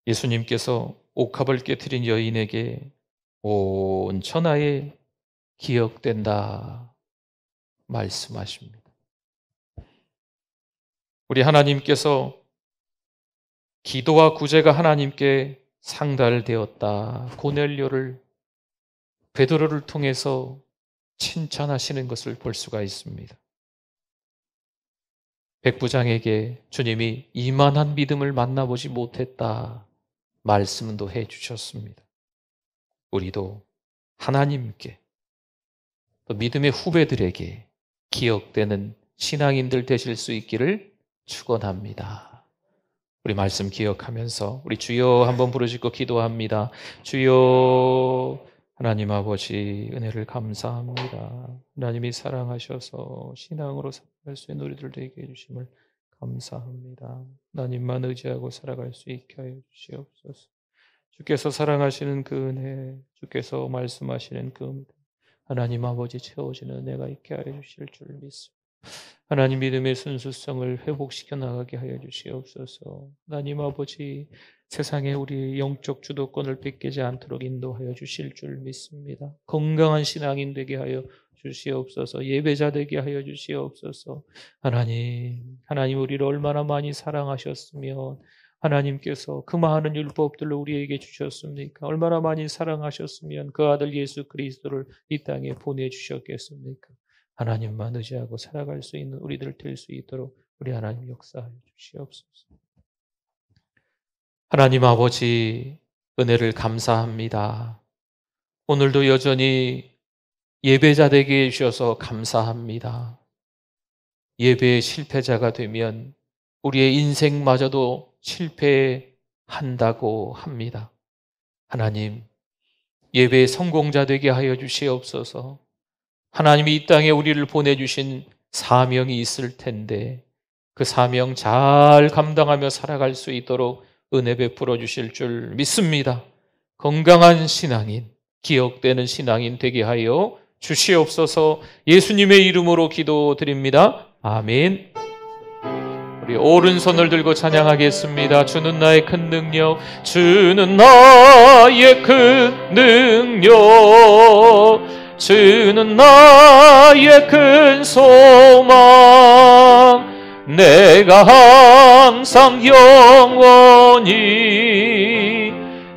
예수님께서 옥합을 깨트린 여인에게 온 천하에 기억된다 말씀하십니다. 우리 하나님께서 기도와 구제가 하나님께 상달되었다, 고넬료를, 베드로를 통해서 칭찬하시는 것을 볼 수가 있습니다. 백부장에게 주님이 이만한 믿음을 만나보지 못했다 말씀도 해주셨습니다. 우리도 하나님께, 또 믿음의 후배들에게 기억되는 신앙인들 되실 수 있기를 축원합니다. 우리 말씀 기억하면서 우리 주여 한번 부르시고 기도합니다. 주여, 하나님 아버지 은혜를 감사합니다. 하나님이 사랑하셔서 신앙으로 살아갈 수 있는 우리들 되게 해주심을 감사합니다. 하나님만 의지하고 살아갈 수 있게 하여 주시옵소서. 주께서 사랑하시는 그 은혜, 주께서 말씀하시는 그 은혜, 하나님 아버지 채워지는 은혜가 있게 하여 주실 줄 믿습니다. 하나님 믿음의 순수성을 회복시켜 나가게 하여 주시옵소서. 하나님 아버지, 세상에 우리 영적 주도권을 뺏기지 않도록 인도하여 주실 줄 믿습니다. 건강한 신앙인 되게 하여 주시옵소서. 예배자 되게 하여 주시옵소서. 하나님 우리를 얼마나 많이 사랑하셨으면 하나님께서 그 많은 율법들을 우리에게 주셨습니까? 얼마나 많이 사랑하셨으면 그 아들 예수 그리스도를 이 땅에 보내주셨겠습니까? 하나님만 의지하고 살아갈 수 있는 우리들 될 수 있도록 우리 하나님 역사하여 주시옵소서. 하나님 아버지, 은혜를 감사합니다. 오늘도 여전히 예배자 되게 해주셔서 감사합니다. 예배의 실패자가 되면 우리의 인생마저도 실패한다고 합니다. 하나님, 예배의 성공자 되게 하여 주시옵소서. 하나님이 이 땅에 우리를 보내주신 사명이 있을 텐데 그 사명 잘 감당하며 살아갈 수 있도록 은혜 베풀어 주실 줄 믿습니다. 건강한 신앙인, 기억되는 신앙인 되게 하여 주시옵소서. 예수님의 이름으로 기도드립니다. 아멘. 우리 오른손을 들고 찬양하겠습니다. 주는 나의 큰 능력, 주는 나의 큰 능력, 주는 나의 큰 소망, 내가 항상 영원히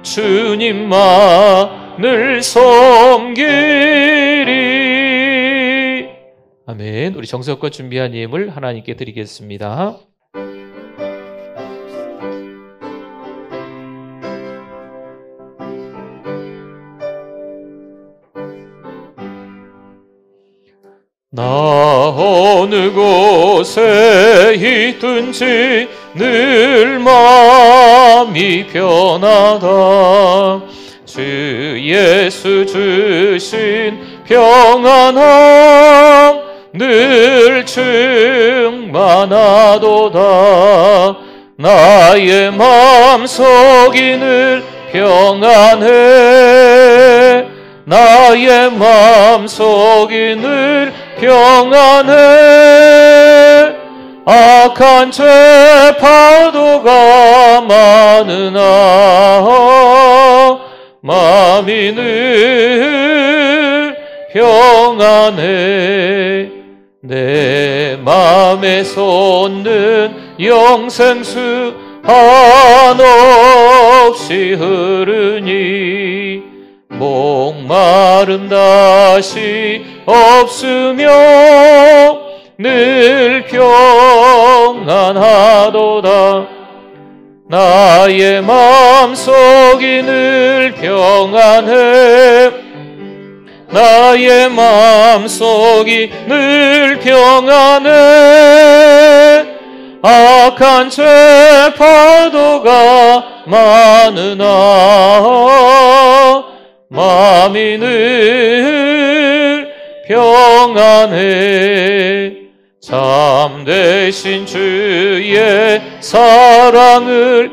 주님만을 섬기리. 아멘. 우리 정성껏 준비한 예물 하나님께 드리겠습니다. 나 어느 곳에 있든지 늘 마음이 편하다. 주 예수 주신 평안함 늘 충만하도다. 나의 마음속이 늘 평안해. 나의 마음속이 늘 평안해. 악한 죄 파도가 많으나 마음이 늘 평안해. 내 맘에 솟는 영생수 한없이 흐르니 목마름 다시 없으며 늘 평안하도다. 나의 마음속이 늘 평안해. 나의 마음속이 늘 평안해. 악한 죄 파도가 많으나 마음이 늘 평안해. 참되신 주의 사랑을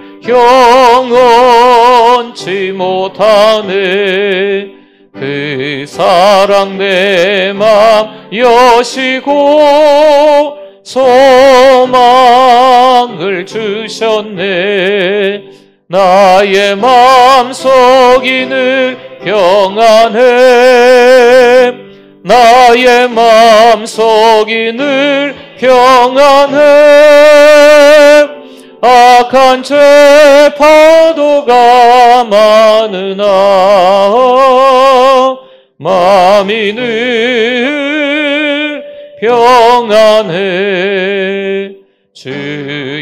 경험치 못하네. 그 사랑 내 맘 여시고 소망을 주셨네. 나의 마음속이 늘 평안해. 나의 마음속이 늘 평안해. 악한 죄 파도가 많으나 마음이 늘 평안해. 주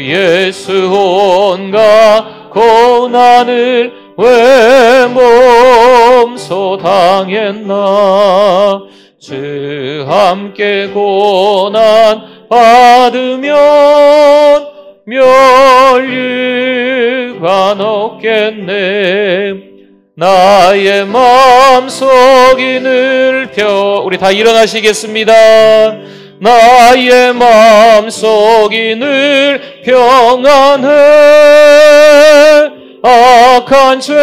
예수 온갖 고난을 왜 몸소 당했나. 주 함께 고난 받으면 멸류관 없겠네. 나의 마음속이 늘 우리 다 일어나시겠습니다. 나의 마음속이 늘 평안해. 악한 죄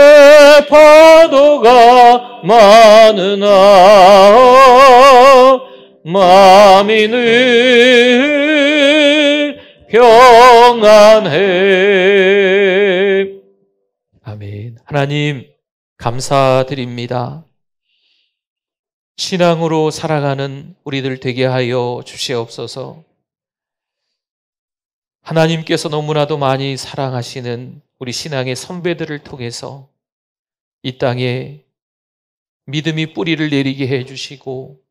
파도가 많으나 마음이 마음이 늘 평안해. 아멘. 하나님 감사드립니다. 신앙으로 살아가는 우리들 되게 하여 주시옵소서. 하나님께서 너무나도 많이 사랑하시는 우리 신앙의 선배들을 통해서 이 땅에 믿음이 뿌리를 내리게 해주시고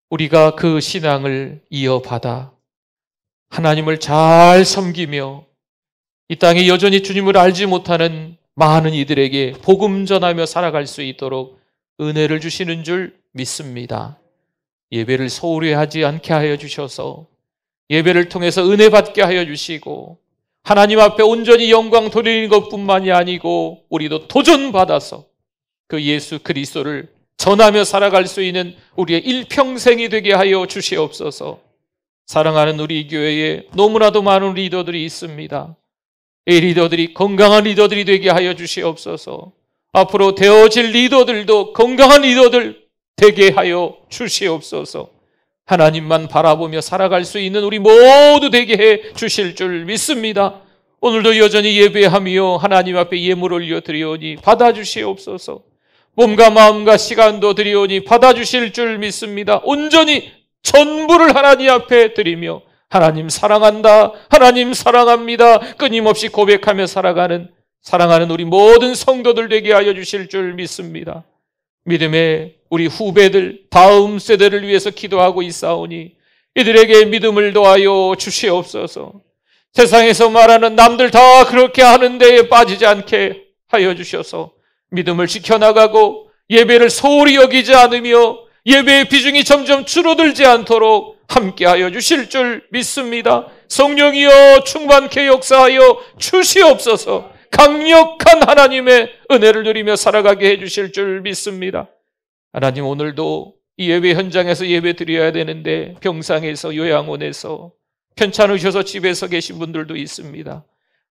우리가 그 신앙을 이어받아 하나님을 잘 섬기며 이 땅에 여전히 주님을 알지 못하는 많은 이들에게 복음 전하며 살아갈 수 있도록 은혜를 주시는 줄 믿습니다. 예배를 소홀히 하지 않게 하여 주셔서 예배를 통해서 은혜 받게 하여 주시고 하나님 앞에 온전히 영광 돌리는 것뿐만이 아니고 우리도 도전받아서 그 예수 그리스도를 전하며 살아갈 수 있는 우리의 일평생이 되게 하여 주시옵소서. 사랑하는 우리 교회에 너무나도 많은 리더들이 있습니다. 이 리더들이 건강한 리더들이 되게 하여 주시옵소서. 앞으로 되어질 리더들도 건강한 리더들 되게 하여 주시옵소서. 하나님만 바라보며 살아갈 수 있는 우리 모두 되게 해 주실 줄 믿습니다. 오늘도 여전히 예배하며 하나님 앞에 예물 올려 드리오니 받아주시옵소서. 몸과 마음과 시간도 드리오니 받아주실 줄 믿습니다. 온전히 전부를 하나님 앞에 드리며 하나님 사랑한다, 하나님 사랑합니다 끊임없이 고백하며 사랑하는 우리 모든 성도들 되게 하여 주실 줄 믿습니다. 믿음의 우리 후배들, 다음 세대를 위해서 기도하고 있사오니 이들에게 믿음을 더하여 주시옵소서. 세상에서 말하는 남들 다 그렇게 하는 데에 빠지지 않게 하여 주셔서 믿음을 지켜나가고 예배를 소홀히 여기지 않으며 예배의 비중이 점점 줄어들지 않도록 함께하여 주실 줄 믿습니다. 성령이여 충만케 역사하여 주시옵소서. 강력한 하나님의 은혜를 누리며 살아가게 해주실 줄 믿습니다. 하나님 오늘도 이 예배 현장에서 예배 드려야 되는데 병상에서 요양원에서 편찮으셔서 집에서 계신 분들도 있습니다.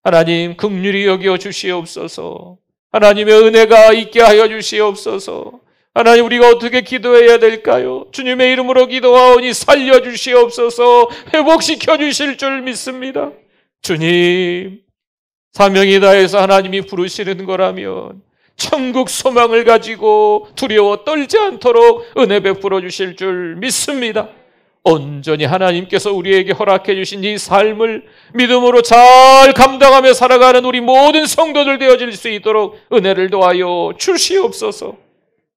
하나님 긍휼히 여겨 주시옵소서. 하나님의 은혜가 있게 하여 주시옵소서. 하나님 우리가 어떻게 기도해야 될까요? 주님의 이름으로 기도하오니 살려주시옵소서. 회복시켜 주실 줄 믿습니다. 주님 사명이 다해서 하나님이 부르시는 거라면 천국 소망을 가지고 두려워 떨지 않도록 은혜 베풀어 주실 줄 믿습니다. 온전히 하나님께서 우리에게 허락해 주신 이 삶을 믿음으로 잘 감당하며 살아가는 우리 모든 성도들 되어질 수 있도록 은혜를 더하여 주시옵소서.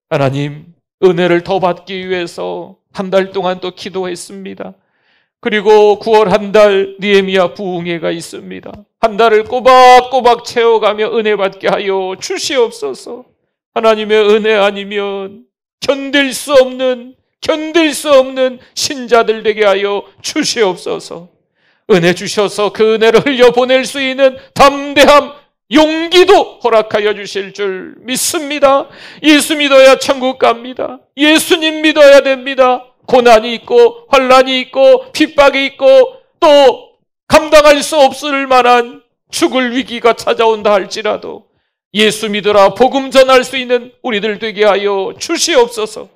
하나님 은혜를 더 받기 위해서 한 달 동안 또 기도했습니다. 그리고 9월 한 달 느헤미야 부흥회가 있습니다. 한 달을 꼬박꼬박 채워가며 은혜 받게 하여 주시옵소서. 하나님의 은혜 아니면 견딜 수 없는 신자들 되게 하여 주시옵소서. 은혜 주셔서 그 은혜를 흘려보낼 수 있는 담대함, 용기도 허락하여 주실 줄 믿습니다. 예수 믿어야 천국 갑니다. 예수님 믿어야 됩니다. 고난이 있고 환난이 있고 핍박이 있고 또 감당할 수 없을 만한 죽을 위기가 찾아온다 할지라도 예수 믿으라 복음 전할 수 있는 우리들 되게 하여 주시옵소서.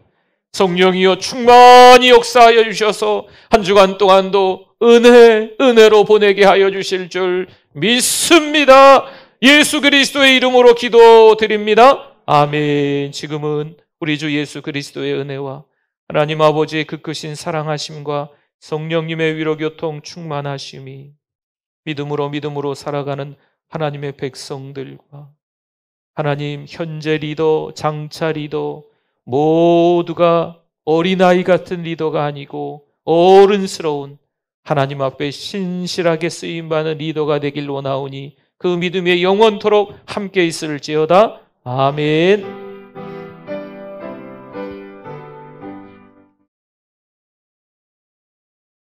성령이여 충만히 역사하여 주셔서 한 주간 동안도 은혜로 보내게 하여 주실 줄 믿습니다. 예수 그리스도의 이름으로 기도드립니다. 아멘. 지금은 우리 주 예수 그리스도의 은혜와 하나님 아버지의 그 크신 사랑하심과 성령님의 위로교통 충만하심이 믿음으로 살아가는 하나님의 백성들과 하나님 현재 리더, 장차 리더 모두가 어린아이 같은 리더가 아니고 어른스러운 하나님 앞에 신실하게 쓰임받는 리더가 되길 원하오니 그 믿음에 영원토록 함께 있을지어다. 아멘.